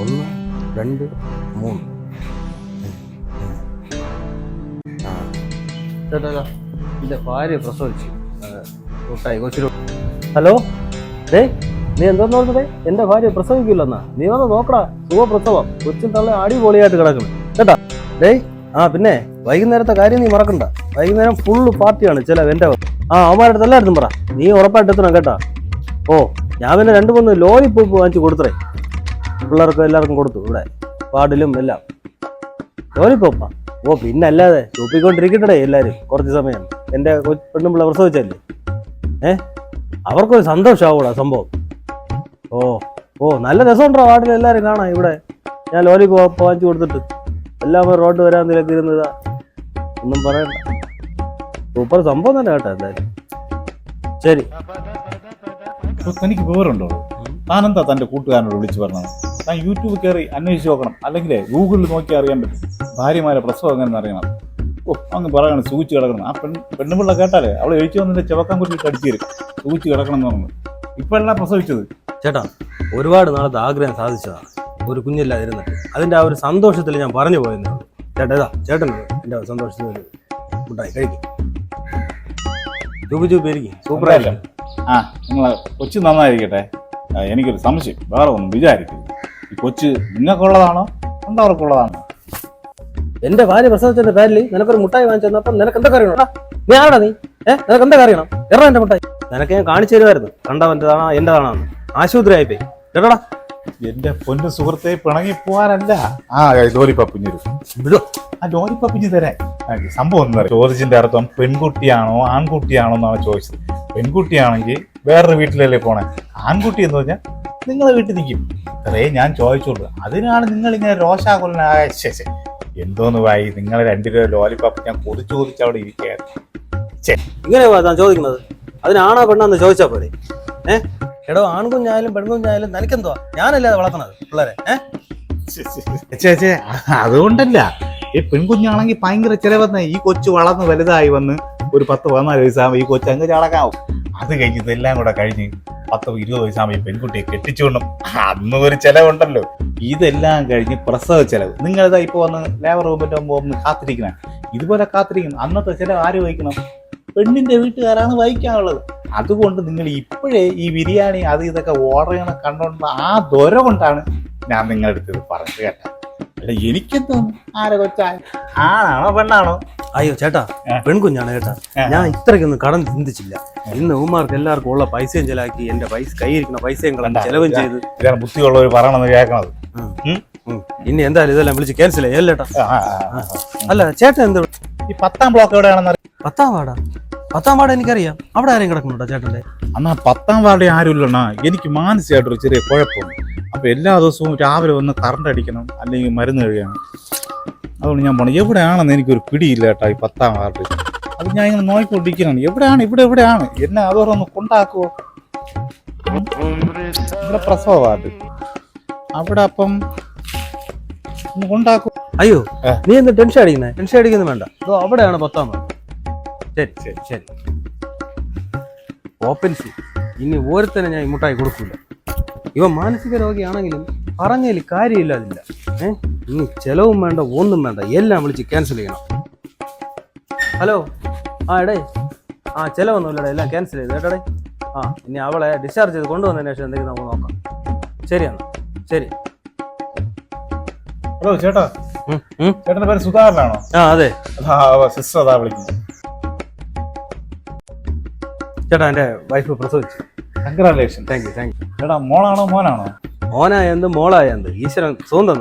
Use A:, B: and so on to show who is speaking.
A: 1 2 3 ചേട്ടാ എൻ്റെ ഭാര്യ പ്രസവിച്ചു കൂട്ടായി കൊച്ചിരു. ഹലോ ഡേ നീ എന്തോന്ന് പറഞ്ഞേ? എൻ്റെ ഭാര്യ പ്രസവിക്കില്ലെന്നാ? നീ വന്ന് നോക്കടാ, സുഖപ്രസവം, കൊച്ചിൻ തള്ള അടിപൊളിയായിട്ട് കിടക്കണം കേട്ടാ. ഡേ പിന്നെ വൈകുന്നേരത്തെ കാര്യം നീ മറക്കണ്ട. വൈകുന്നേരം ഫുള്ള് പാർട്ടിയാണ് ചില എൻ്റെ അവന്മാരുടെ എല്ലായിടത്തും പറ. നീ ഉറപ്പായിട്ട് എത്തണം കേട്ടാ. ഞാൻ പിന്നെ 2-3 ലോലിപ്പോപ്പ് വാങ്ങിച്ച് കൊടുത്തേ. പിള്ളേർക്കും എല്ലാവർക്കും കൊടുത്തു. ഇവിടെ പാടിലും എല്ലാം ലോലിപ്പോപ്പാ. പിന്നെ അല്ലാതെ ചൂപ്പിക്കൊണ്ടിരിക്കട്ടെ എല്ലാവരും കുറച്ച് സമയം. എൻ്റെ പെണ്ണുമ്പിള്ള പ്രസവിച്ചല്ലേ, അവർക്കൊരു സന്തോഷമാവൂടാ സംഭവം. നല്ല രസമുണ്ടോ വാർഡിൽ എല്ലാവരും കാണാം. ഇവിടെ ഞാൻ ലോലിപ്പോപ്പ് വാങ്ങിച്ചു കൊടുത്തിട്ട് എല്ലാവരും റോഡ് വരാൻ നിലക്ക് ഇരുന്നതാ. ഒന്നും പറയണ്ട, സൂപ്പർ സംഭവം തന്നെ കേട്ടോ. എന്തായാലും ശരി.
B: തനിക്ക് വിവരമുണ്ടോ? താനെന്താ തൻ്റെ കൂട്ടുകാരനോട് വിളിച്ചു പറഞ്ഞത്? താൻ യൂട്യൂബ് കയറി അന്വേഷിച്ച് നോക്കണം, അല്ലെങ്കിൽ ഗൂഗിളിൽ നോക്കി അറിയാൻ പറ്റും ഭാര്യമാരെ പ്രസവം എങ്ങനെ അറിയണം. അങ്ങ് പറയണം സൂചിച്ച് കിടക്കണം. ആ പെണ്ണുപിള്ള കേട്ടാലേ അവൾ എഴുതി വന്നിട്ട് ചെവക്കാൻ കുറ്റിയിട്ട് അടിച്ചു തരും. സൂചിച്ച് കിടക്കണം എന്ന് പറഞ്ഞു. ഇപ്പോഴെല്ലാം പ്രസവിച്ചത്.
A: ചേട്ടാ ഒരുപാട് നാളത്തെ ആഗ്രഹം സാധിച്ചതാണ്, ഒരു കുഞ്ഞില്ലാതിരുന്നിട്ട്. അതിൻ്റെ ആ ഒരു സന്തോഷത്തിൽ ഞാൻ പറഞ്ഞു പോയെന്നേ ഉള്ളൂ. ചേട്ടാ ചേട്ടൻ എൻ്റെ സന്തോഷത്തിൽ ഉണ്ടായി കഴിക്കും. ചൂപ്പിരിക്കും സൂപ്പറായില്ലേ?
B: നിങ്ങളെ കൊച്ചു നന്നായിരിക്കട്ടെ. എനിക്കൊരു സംശയം, വേറെ ഒന്നും വിചാരിക്കും. ഈ കൊച്ച് നിങ്ങൾക്കുള്ളതാണോ എന്താവർക്കുള്ളതാണോ?
A: എന്റെ ഭാര്യ പ്രസവത്തിന്റെ പേരിൽ നിനക്കൊരു മുട്ടായി വാങ്ങിച്ചു തന്നപ്പം നിനക്ക് എന്തൊക്കെ അറിയണം? നീ ആടാ നീ നിനക്ക് എന്തൊക്കെ അറിയണം? എറാ എന്റെ മുട്ടായി നിനക്ക് ഞാൻ കാണിച്ചു തരുമായിരുന്നു. കണ്ടവൻ്റെതാണോ എന്റേതാണോ? ആശുപത്രി ആയിപ്പോയി കേട്ടോടാ.
B: എന്റെ പൊന്നു സുഹൃത്തെ പിണങ്ങി പോവാനല്ല. ലോലിപ്പപ്പിഞ്ഞൊരു ലോലിപ്പപ്പിഞ്ഞ് തരാൻ സംഭവം എന്താ പറയുക? ചോദിച്ചിന്റെ അർത്ഥം പെൺകുട്ടിയാണോ ആൺകുട്ടിയാണോ എന്നാണ് ചോദിച്ചത്. പെൺകുട്ടിയാണെങ്കിൽ വേറൊരു വീട്ടിലല്ലേ പോണേ. ആൺകുട്ടി എന്ന് പറഞ്ഞാൽ നിങ്ങളെ വീട്ടിൽ നിൽക്കും. ഇത്രേ ഞാൻ ചോദിച്ചോളൂ. അതിനാണ് നിങ്ങൾ ഇങ്ങനെ രോഷാകുലനായ. എന്തോന്ന് വായി നിങ്ങൾ 2 രൂപ ലോലിപ്പപ്പ് ഞാൻ കൊതിച്ച് അവിടെ ഇരിക്കുകയായിരുന്നു.
A: ഇങ്ങനെ ഞാൻ ചോദിക്കുന്നത് അതിനാണോ പെണ്ണാന്ന് ചോദിച്ചാ പോലെ. എടോ ആൺകുഞ്ഞായാലും പെൺകുഞ്ഞായാലും നിനക്കെന്തുവാ? ഞാനല്ലേ അത് വളർത്തണത് പിള്ളേരെ.
B: അതുകൊണ്ടല്ല, ഈ പെൺകുഞ്ഞാണെങ്കിൽ ഭയങ്കര ചിലവെന്ന്. ഈ കൊച്ചു വളർന്ന് വലുതായി വന്ന് ഒരു 10-14 വയസ്സാകുമ്പോൾ ഈ കൊച്ചു അങ്ങ് ചടക്കാവും. അത് കഴിഞ്ഞ് ഇതെല്ലാം കൂടെ കഴിഞ്ഞ് 10-20 വയസ്സാകുമ്പോൾ ഈ പെൺകുട്ടിയെ കെട്ടിച്ചുകൊണ്ടും അന്ന് ഒരു ചിലവുണ്ടല്ലോ. ഇതെല്ലാം കഴിഞ്ഞ് പ്രസവ ചിലവ്. നിങ്ങളിതാ ഇപ്പോൾ വന്ന് ലേബർ റൂമിൻ്റെ മുമ്പ് ഒന്ന് കാത്തിരിക്കണം. ഇതുപോലെ കാത്തിരിക്കണം. അന്നത്തെ ചിലവ് ആര് വഹിക്കണം? പെണ്ണിന്റെ വീട്ടുകാരാണ് വഹിക്കാനുള്ളത്. അതുകൊണ്ട് നിങ്ങൾ ഇപ്പോഴേ ഈ ബിരിയാണി അത് ഇതൊക്കെ ഓർഡർ ചെയ്യണ കണ്ടോണ്ട് ആ ദൊര കൊണ്ടാണ് ഞാൻ നിങ്ങളുടെ അടുത്ത് പറഞ്ഞത് കേട്ടോ. അല്ല എനിക്കെന്തോ ആരെ കൊച്ചായ ആണാണോ പെണ്ണാണോ?
A: അയ്യോ ചേട്ടാ പെൺകുഞ്ഞാണ് കേട്ടാ. ഞാൻ ഇത്രയ്ക്കൊന്നും കടം ചിന്തിച്ചില്ല. ഇന്ന് ഉമ്മാർക്ക് എല്ലാവർക്കും ഉള്ള പൈസയും ചെലാക്കി എന്റെ പൈസ കൈയിരിക്കുന്ന പൈസയും ചെലവും ചെയ്ത്
B: ഇതാണ് ബുദ്ധിയുള്ളവർ പറയണമെന്ന് കേൾക്കണത്.
A: ഇനി എന്തായാലും ഇതെല്ലാം വിളിച്ച് ക്യാൻസൽ ചെയ്യല്ലേട്ടാ. അല്ല ചേട്ടൻ എന്താ
B: ഈ 10ാം ബ്ലോക്ക് എവിടെയാണെന്ന്?
A: 10ാം വാർഡാ? 10ാം വാർഡ് എനിക്കറിയാം. അവിടെ ആരെയും കിടക്കുന്നുണ്ടോ ചേട്ടൻ്റെ?
B: എന്നാ 10ാം വാർഡ് ആരും ഇല്ലണ്ണാ. എനിക്ക് മാനസികമായിട്ടൊരു ചെറിയ കുഴപ്പമുണ്ട്. അപ്പൊ എല്ലാ ദിവസവും രാവിലെ വന്ന് കറണ്ട് അടിക്കണം, അല്ലെങ്കിൽ മരുന്ന് കഴിയണം. അതുകൊണ്ട് ഞാൻ പോണം. എവിടെയാണെന്ന് എനിക്കൊരു പിടിയില്ല കേട്ടോ ഈ 10ാം വാർഡ്. അത് ഞാൻ ഇങ്ങനെ നോക്കിക്കൊണ്ടിരിക്കണം. എവിടെയാണ് എവിടെയാണ് എന്നെ അതോടെ ഒന്ന് കൊണ്ടാക്കുവോ? ഇവിടെ പ്രസവ വാർഡ് അവിടെ. അപ്പം ഒന്ന് കൊണ്ടാക്കുവോ?
A: അയ്യോ നീ എന്ത് ടെൻഷൻ അടിക്കുന്നേ? ടെൻഷൻ അടിക്കുന്നു വേണ്ട. അവിടെയാണ് 10ാം വാർഡ്. ശരി ഓപ്പൻ സി. ഇനി ഓരോരുത്തരെ ഞാൻ മുട്ടായി കൊടുക്കൂല. ഇവ മാനസിക രോഗിയാണെങ്കിലും പറഞ്ഞതിൽ കാര്യമില്ലാതില്ല. ഇനി ചെലവും വേണ്ട ഒന്നും വേണ്ട, എല്ലാം വിളിച്ച് ക്യാൻസൽ ചെയ്യണം. ഹലോ എടേ ചെലവൊന്നുമില്ലടേ, എല്ലാം ക്യാൻസൽ ചെയ്തു കേട്ടോടെ. ഇനി അവളെ ഡിസ്ചാർജ് ചെയ്ത് കൊണ്ടുവന്നതിന് ശേഷം എന്തെങ്കിലും നമുക്ക് നോക്കാം. ശരിയാണ്. ശരി.
B: ഹലോ ചേട്ടാ, ചേട്ടന്റെ പേര് സുധാകരനാണോ?
A: അതെ.
B: സിസ്റ്റർ അതാ വിളിക്കുന്നത്.
A: ചേട്ടാ എൻ്റെ വൈഫ് പ്രസവിച്ചു.
B: കൺഗ്രാജുലേഷൻ.
A: Thank you.
B: ചേട്ടാ മോളാണോ മോനാണോ?
A: മോനായ എന്ത് മോളായ എന്ത് ഈശ്വരൻ സ്വന്തം.